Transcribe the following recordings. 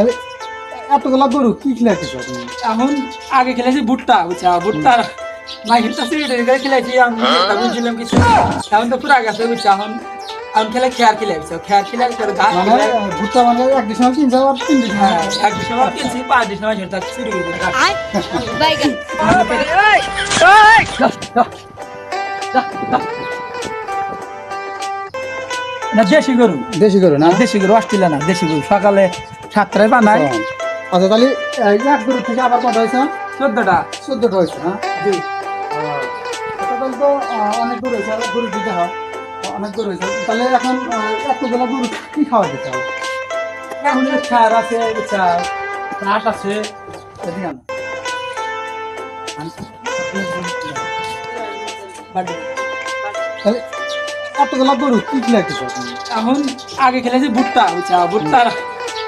তাহলে এতগুলা গরু কি খেলাইছিস এখন আগে খেলেছি ভুট্টা বুঝছা ভুট্টা না খেলতেছি এটা খেলেছি আমি বুঝছিলাম কিছু এখন তো পুরা গেছে বুঝছা এখন আমি খেলে খেয়ার খেলে খেয়ার খেলে ঘাস মানে ভুট্টা মানে এক ডিসেম্বর 3 আর 3 ডিসেম্বর এক ডিসেম্বর কিনছি 5 ডিসেম্বর ঝড়টা শুরু করে দিলাম না দেশি গরু না দেশি গরু অস্ট্রেলিয়া না দেশি গরু সকালে 7টায় বানাই আচ্ছা তাহলে এক গরু থেকে আবার কত হয়েছে 14টা হয়েছে হ্যাঁ জি তাহলে তো অনেক গরু হয়েছে গরু দিতে হয় অনেক গরু হয়েছে তাহলে এখন এতগুলো গরু কি খাওয়া দিতে হবে এখন খার আছে ঘাস আছে এদিকে আনো। তাহলে এতগুলো গরু কি খেলাইছিস এখন আগে খেলেছি ভুট্টা বুঝছা ভুট্টা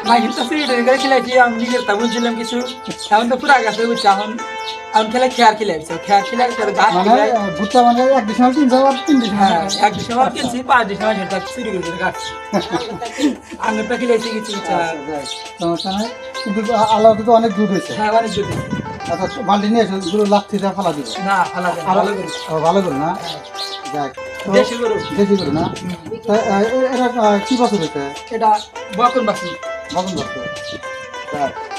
না খেলতেছি এটা খেলেছি আমি নিজের তা বুঝছিলাম কিছু এখন তো পুরা গেছে বুঝছা এখন আমি খেলে খেয়ার খেলে খেয়ার খেলে ঘাস মানে ভুট্টা মানে এক ডিসেম্বর 3 আর 3 ডিসেম্বর হ্যাঁ এক ডিসেম্বর কিনছি 5 ডিসেম্বর ঝড়টা শুরু করে দিলাম ঘাস আমি তো খেলেছি কিছু বুঝছা সমস্যা নাই কিন্তু আল্লাহ তো অনেক দুধ হয়েছে হ্যাঁ অনেক যদি আচ্ছা বালতি নিয়ে এসে গরু লাথি দিয়ে ফালা দিব না ফালা যায় ভালো করে ভালো করে না যাক দেশি গরু না এটা কি বছর হয়েছে এটা বকন বাসু বছর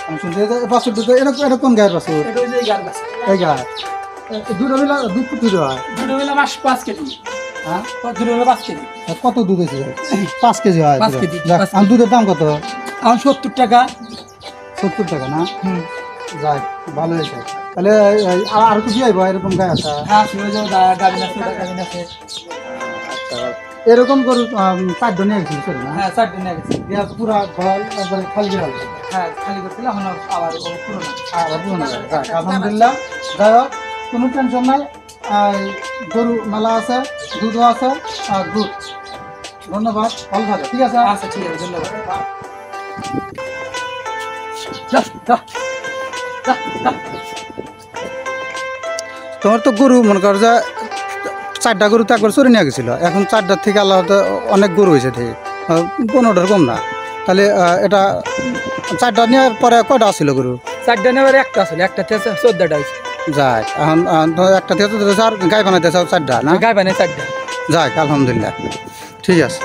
আমি শুনছি বছর দুটো এটা কোন গায়ের বছর এটা ওই যে গার গাছ এই গায়ে দুটো বেলা দুধ ফুটি হয় দুটো বেলা 5 কেজি হ্যাঁ দুটো বেলা 5 কেজি কত দুধ হয়েছে 5 কেজি হয় 5 কেজি আর দুধের দাম কত এখন 70 টাকা 70 টাকা না যাক ভালো হয়েছে তাহলে আর কিছু আইব এরকম গায়ে আছে হ্যাঁ শুনে যাও গাড়ি আছে আচ্ছা এরকম গরু 4 জন নিয়ে গেছি না হ্যাঁ 4 দিন গেছে পুরা ঘর একবারে খালি গেল হ্যাঁ খালি করছিল এখন আবার পুরো আবার পুরোনো যাক আলহামদুলিল্লাহ যাই হোক কোনো টেনশন নাই গরু মেলা আছে দুধও আছে আর দুধ ধন্যবাদ ভালো থাকে ঠিক আছে আচ্ছা ঠিক আছে ধন্যবাদ তোমার তো গরু মনে কর যে 4টা গরু তো একবার চুরি নিয়ে গেছিল এখন 4টার থেকে আল্লাহ অনেক গরু হয়েছে ঠিক 15টার কম না তাহলে এটা 4টা নেওয়ার পরে কয়টা আসছিল গরু 4টা নেবার একটা আসলে একটা থেকে 14টা হইছে যাক এখন একটা থেকে তো গায়ে বানাইতে চাও 4টা না গায় বানাই 4টা যাক আলহামদুলিল্লাহ ঠিক আছে